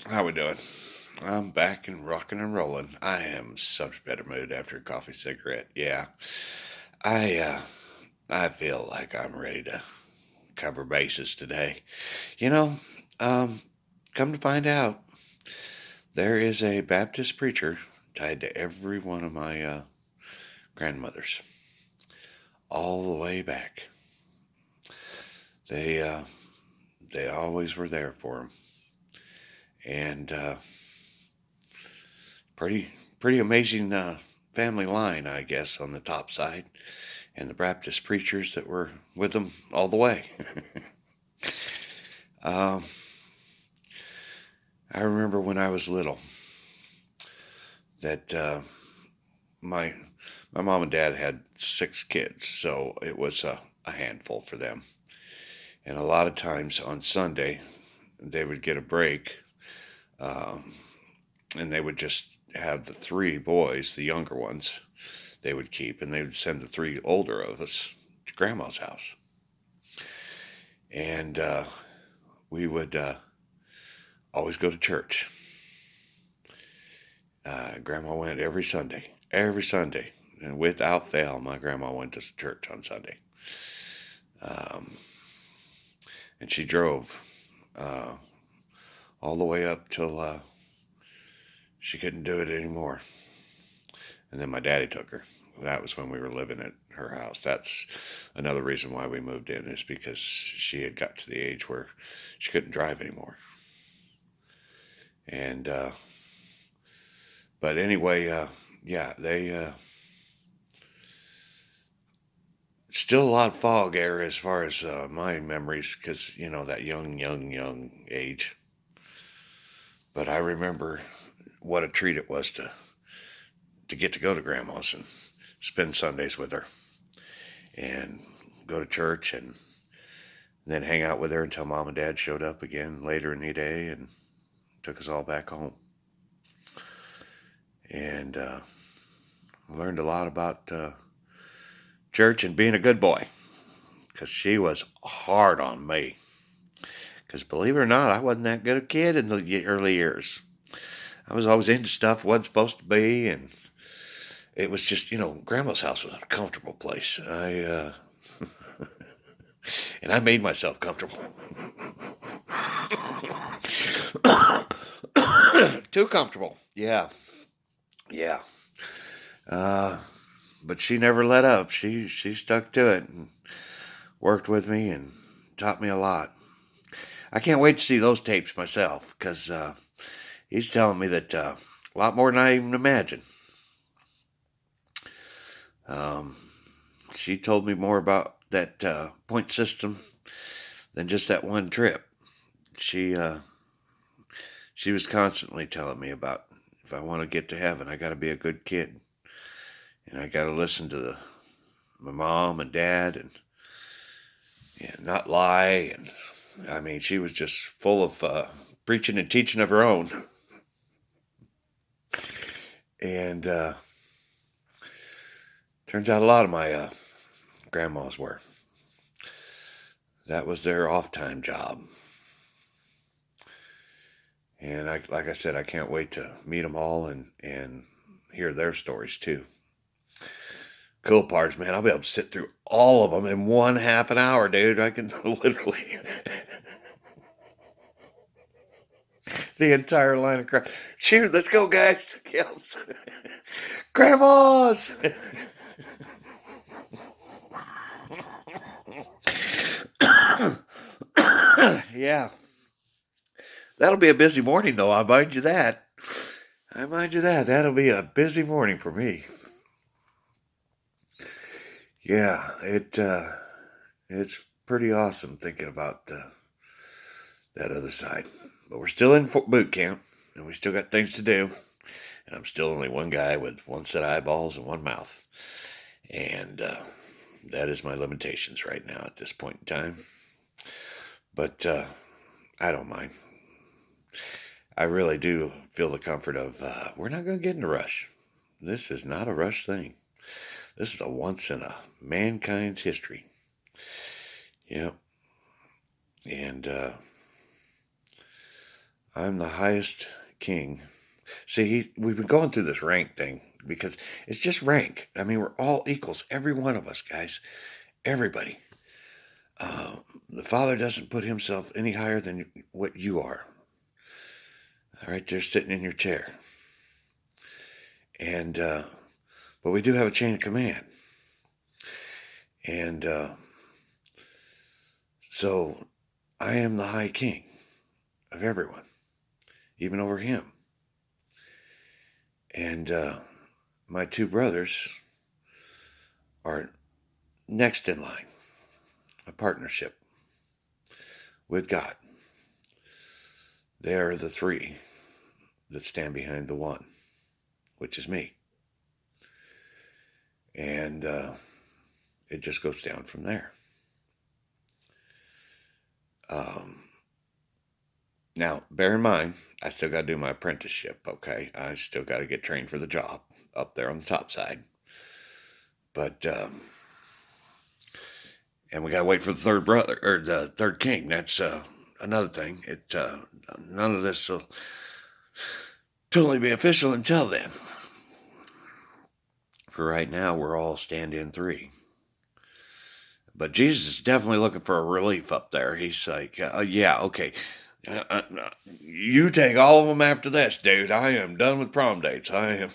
How we doing? I'm back and rocking and rolling. I am such a better mood after a coffee cigarette. Yeah, I uh, I feel like I'm ready to cover bases today. You know, um, come to find out, there is a Baptist preacher tied to every one of my grandmothers, all the way back. They uh, they always were there for him, and pretty pretty amazing family line, I guess, on the top side. And the Baptist preachers that were with them all the way. um, I remember when I was little that my my mom and dad had 6 kids, so it was a handful for them. And a lot of times on Sunday, they would get a break, um, and they would just have the 3 boys, the younger ones, they would keep, and they would send the 3 older of us to Grandma's house, and we would always go to church. Grandma went every Sunday, and without fail, my grandma went to church on Sunday. Um, and she drove uh, all the way up till she couldn't do it anymore. And then my daddy took her. That was when we were living at her house. That's another reason why we moved in, is because she had got to the age where she couldn't drive anymore. And but anyway, yeah, they still a lot of fog air as far as my memories, because that young age. But I remember what a treat it was to get to go to grandma's and spend Sundays with her and go to church and then hang out with her until mom and dad showed up again later in the day and took us all back home. And learned a lot about church and being a good boy, because she was hard on me. Because believe it or not, I wasn't that good a kid in the early years. I was always into stuff wasn't supposed to be, and it was just, grandma's house was a comfortable place. And I made myself comfortable. Too comfortable. Yeah, yeah. Uh, but she never let up. She stuck to it and worked with me and taught me a lot. I can't wait to see those tapes myself, because he's telling me that a lot more than I even imagined. Um, she told me more about that point system than just that one trip. She she was constantly telling me about, if I want to get to heaven, I got to be a good kid, and I got to listen to my mom and dad, and not lie. And I mean, she was just full of preaching and teaching of her own. And turns out a lot of my grandmas were. That was their off time job. And like I said, I can't wait to meet them all and hear their stories too. Cool parts, man. I'll be able to sit through all of them in one half an hour, dude. I can literally the entire line of crowd. Shoot, let's go, guys. Kills. Grandmas. Yeah. That'll be a busy morning, though. I mind you that. I mind you that. That'll be a busy morning for me. Yeah, it's pretty awesome thinking about that other side. But we're still in boot camp, and we still got things to do. And I'm still only one guy with one set of eyeballs and one mouth. And that is my limitations right now at this point in time. But I don't mind. I really do feel the comfort of we're not going to get in a rush. This is not a rush thing. This is a once in a mankind's history. Yep. And I'm the highest king. See, we've been going through this rank thing because it's just rank. I mean, we're all equals. Every one of us, guys. Everybody. Uh, the Father doesn't put himself any higher than what you are. All right, there sitting in your chair. And, but we do have a chain of command. And so I am the high king of everyone, even over him. And my two brothers are next in line, a partnership with God. They are the three that stand behind the one, which is me. And it just goes down from there. Now, bear in mind, I still got to do my apprenticeship, okay? I still got to get trained for the job up there on the top side. But, and we got to wait for the third brother, or the third king. That's another thing. None of this will totally be official until then. For right now, we're all stand-in three. But Jesus is definitely looking for a relief up there. He's like, yeah, okay. You take all of them after this, dude. I am done with prom dates. I am.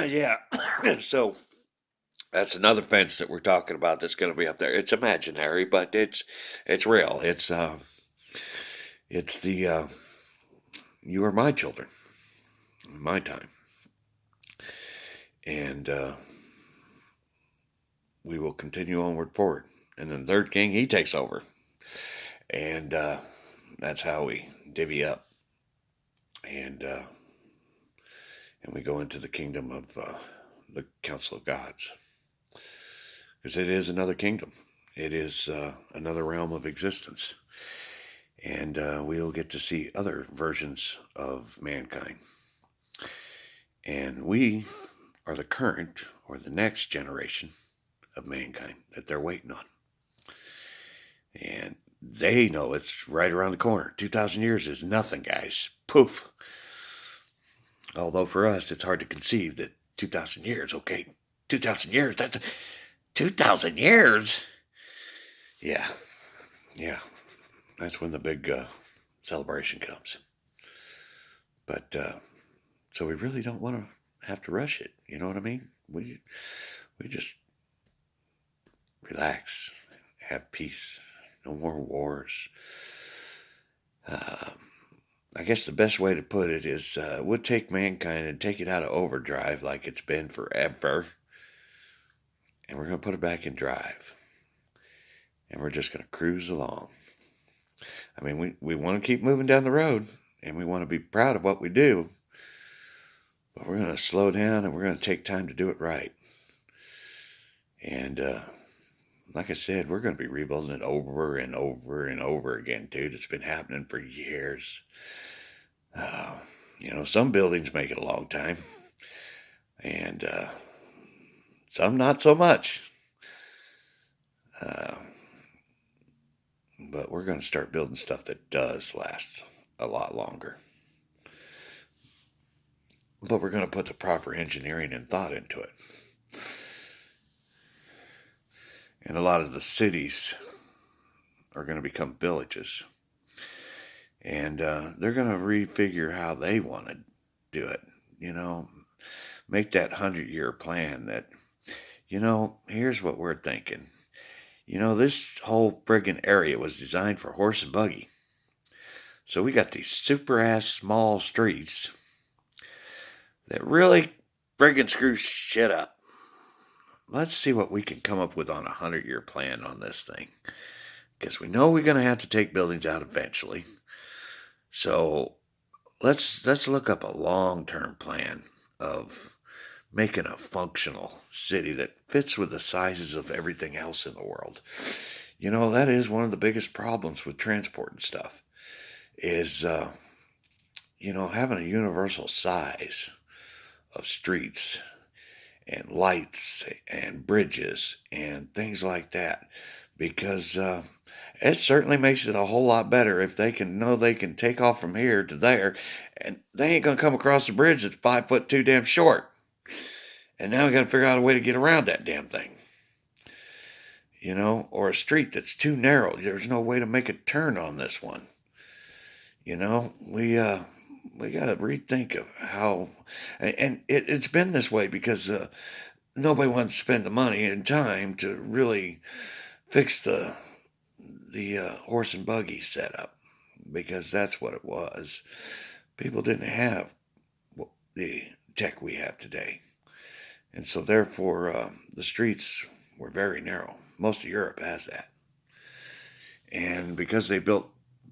Yeah. So that's another fence that we're talking about that's going to be up there. It's imaginary, but it's real. It's the you are my children, my time, and we will continue onward forward. And then the third king, he takes over, and that's how we divvy up, and we go into the kingdom of the Council of Gods, because it is another kingdom. It is another realm of existence, and we'll get to see other versions of mankind. And we are the current or the next generation of mankind that they're waiting on. And they know it's right around the corner. 2,000 years is nothing, guys. Poof. Although for us, it's hard to conceive that 2,000 years, okay, 2,000 years, that's 2,000 years? Yeah. That's when the big celebration comes. But, so we really don't want to have to rush it. You know what I mean? We just relax, have peace, no more wars. I guess the best way to put it is we'll take mankind and take it out of overdrive like it's been forever, and we're going to put it back in drive, and we're just going to cruise along. I mean, we want to keep moving down the road, and we want to be proud of what we do, but we're going to slow down, and we're going to take time to do it right. And like I said, we're going to be rebuilding it over and over and over again, dude. It's been happening for years. Some buildings make it a long time, and some not so much. But we're going to start building stuff that does last a lot longer. But we're going to put the proper engineering and thought into it. And a lot of the cities are going to become villages. And they're going to refigure how they want to do it. Make that 100-year plan that, here's what we're thinking. This whole friggin' area was designed for horse and buggy. So we got these super ass small streets that really friggin' screw shit up. Let's see what we can come up with on a 100-year plan on this thing. Because we know we're going to have to take buildings out eventually. So let's look up a long-term plan of making a functional city that fits with the sizes of everything else in the world. That is one of the biggest problems with transport and stuff is, having a universal size of streets and lights and bridges and things like that, because it certainly makes it a whole lot better if they can know they can take off from here to there, and they ain't gonna come across the bridge that's 5 foot too damn short. And now we got to figure out a way to get around that damn thing, or a street that's too narrow. There's no way to make a turn on this one. We got to rethink of how, and it's been this way because nobody wants to spend the money and time to really fix the horse and buggy setup, because that's what it was. People didn't have the tech we have today. And so therefore, the streets were very narrow. Most of Europe has that. And because they built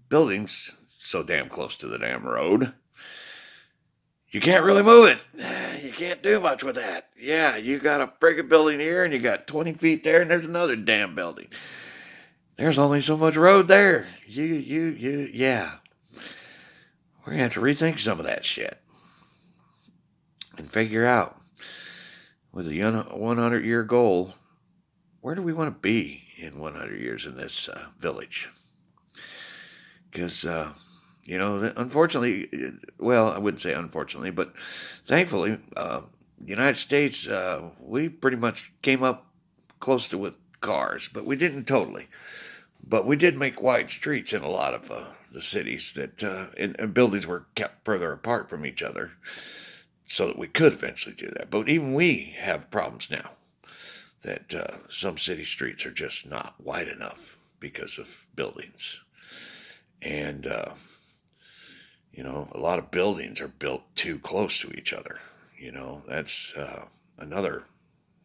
buildings so damn close to the damn road, you can't really move it. You can't do much with that. Yeah, you got a friggin' building here, and you got 20 feet there, and there's another damn building. There's only so much road there. Yeah. We're going to have to rethink some of that shit and figure out, with a 100-year goal, where do we want to be in 100 years in this village? Because, unfortunately, well, I wouldn't say unfortunately, but thankfully, the United States, we pretty much came up close to with cars, but we didn't totally. But we did make wide streets in a lot of the cities that, and buildings were kept further apart from each other, so that we could eventually do that. But even we have problems now that some city streets are just not wide enough because of buildings. And, a lot of buildings are built too close to each other. That's another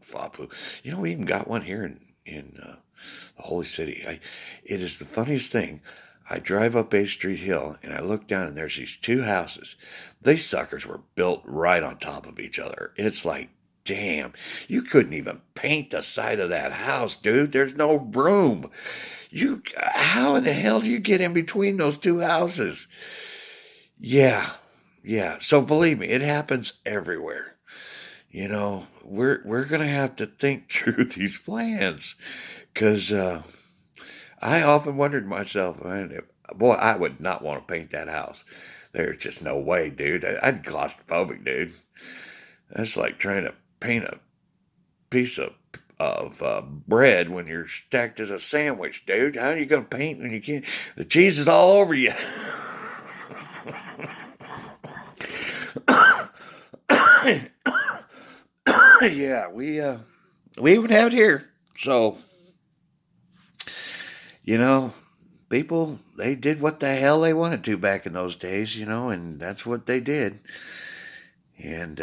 FAPU. We even got one here in the Holy City. It is the funniest thing. I drive up 8th Street Hill, and I look down, and there's these two houses. These suckers were built right on top of each other. It's like, damn, you couldn't even paint the side of that house, dude. There's no room. How in the hell do you get in between those two houses? Yeah. So believe me, it happens everywhere. We're gonna have to think through these plans, because I often wondered myself, boy, I would not want to paint that house. There's just no way, dude. I'd be claustrophobic, dude. That's like trying to paint a piece of bread when you're stacked as a sandwich, dude. How are you going to paint when you can't? The cheese is all over you. Yeah, we even have it here. So, people, they did what the hell they wanted to back in those days, and that's what they did. And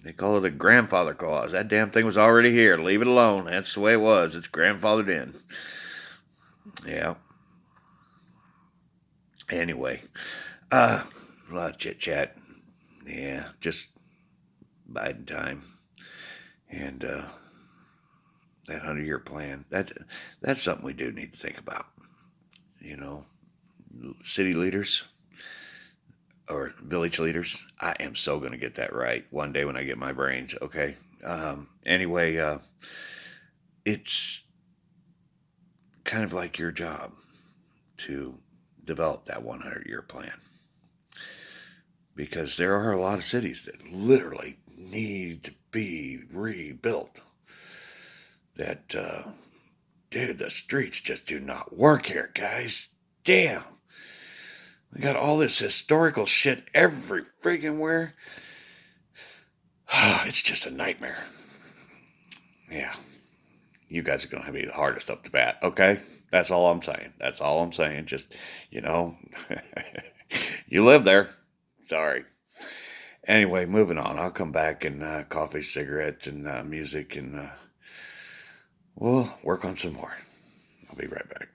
they call it a grandfather clause. That damn thing was already here. Leave it alone. That's the way it was. It's grandfathered in. Yeah. Anyway, a lot of chit chat. Yeah, just biding time. And that 100-year plan. That's something we do need to think about. City leaders or village leaders. I am so going to get that right one day when I get my brains. Okay. Anyway, it's kind of like your job to develop that 100-year plan, because there are a lot of cities that literally need to be rebuilt. That, dude, the streets just do not work here, guys. Damn. We got all this historical shit every friggin' where. It's just a nightmare. Yeah. You guys are going to be the hardest up to bat, okay? That's all I'm saying. Just, you live there. Sorry. Anyway, moving on. I'll come back and coffee, cigarettes, and music, and we'll work on some more. I'll be right back.